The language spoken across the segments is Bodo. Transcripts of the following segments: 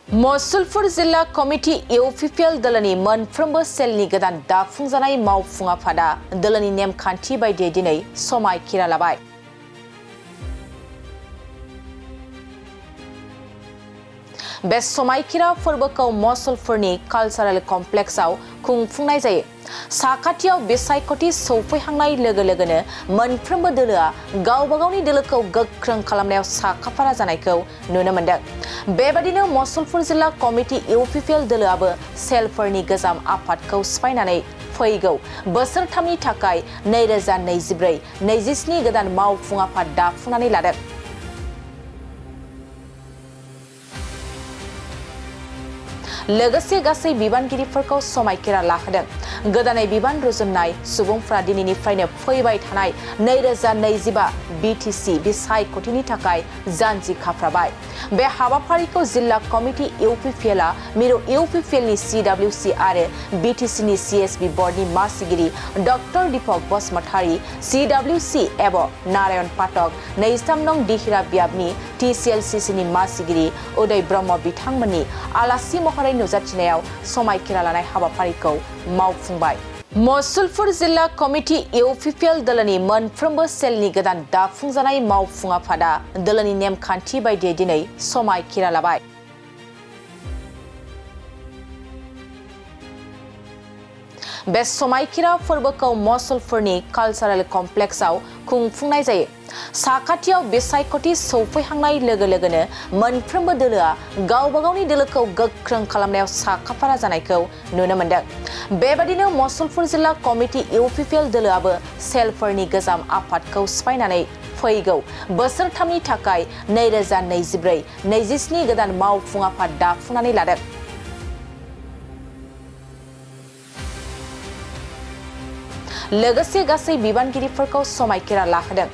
मुसलपुर जिल्ला कमिटि इउपिपिएल दोलोनि मोनफ्रोमबो सेलनि गोदान दाफुंजानाय मावफुं आफादा दोलोनि नेमखान्थि बायदियै दिनै समायखिरा लाबाय। बे समायखिरा फोरबोखौ मुसलपुरनि कालचारेल कमप्लेक्सआव खुंफुंनाय जायो। साखाथियाव बिसायख'थि सौफैहांनाय लोगो लोगोनो मोनफ्रोमबो दोलोआ गावबा गावनि दोलोखौ गोख्रों खालामनायाव साखाफारा जानायखौ नुनो मोन्दों। बेबादिनो मुसलपुर जिल्ला कमिटि इउपिपिएल दोलोआबो सेलफोरनि गोजाम आफादखौ सिफायनानै फैगौ बोसोरथामनि थाखाय 2024-27 गोदान मावफुं आफाद दाफुंनानै लादों। लोगोसे गासै बिबानगिरिफोरखौ समायखिरा लाहोदों। गोदानै बिबान रुजुननाय सुबुंफ्रा दिनैनिफ्रायनो फैबाय थानाय 2025 बिटिसि बिसायख'थिनि थाखाय जानजि खाफ्राबाय। बे हाबाफारिखौ जिल्ला कमिटि इउपिपिएलआ मिरु इउपिपिएलनि सिडब्लिउसि आरो बिटिसिनि सिएसबि बर्डनि मासिगिरि डक्टर दीपक बसुमतारी, सिडब्लिउसि एब नारायण पाठक, 23 नं दिहिरा बियाबनि टिसिएलसिसिनि मासिगिरि उदय ब्रह्म बिथांमोननि आलासि महरै नुजाथिनायाव समायखिरा लानाय हाबाफारिखौ मावफुंबाय। मुसलपुर जिल्ला कमिटि इउपिपिएल दोलोनि मोनफ्रोमबो सेलनि गोदान दाफुंजानाय मावफुं आफादा दोलोनि नेमखान्थि बायदियै दिनै समायखिरा लाबाय। बे समायखिरा फोरबोखौ मुसलपुरनि कालचारेल कमप्लेक्सआव खुंफुंनाय जायो। साखाथियाव बिसायख'थि सौफैहांनाय लोगो लोगोनो मोनफ्रोमबो दोलोआ गावबा गावनि दोलोखौ गोख्रों खालामनायाव साखाफारा जानायखौ नुनो मोन्दों। बेबादिनो मुसलपुर जिल्ला कमिटि इउपिपिएल दोलोआबो सेलफोरनि गोजाम आफादखौ सिफायनानै फैगौ बोसोरथामनि थाखाय 2024-27 गोदान मावफुं आफाद दाफुंनानै लादों। लोगोसे गासै बिबानगिरिफोरखौ समायखिरा लाहोदों।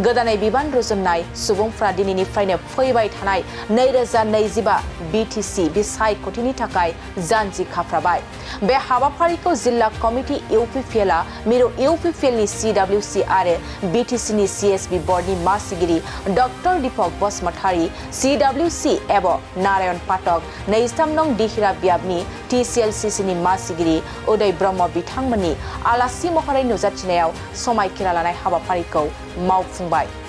गोदानै बिबान रुजुननाय सुबुंफ्रा दिनैनिफ्रायनो फैबाय थानाय 2025 बिटिसि बिसायख'थिनि थाखाय जानजि खाफ्राबाय। बे हाबाफारिखौ जिल्ला कमिटि इउपिपिएलआ मिरु इउपिपिएलनि सिडब्लिउसि आरो बिटिसिनि सिएसबि बर्डनि मासिगिरि डक्टर दीपक बसुमतारी, सिडब्लिउसि एब नारायण पाठक, 23 नं दिहिरा बियाबनि टिसिएलसिसिनि मासिगिरि उदय ब्रह्म बिथांमोननि आलासि महरै नुजाथिनायाव समायखिरा लानाय हाबाफारिखौ मावफुंबाय।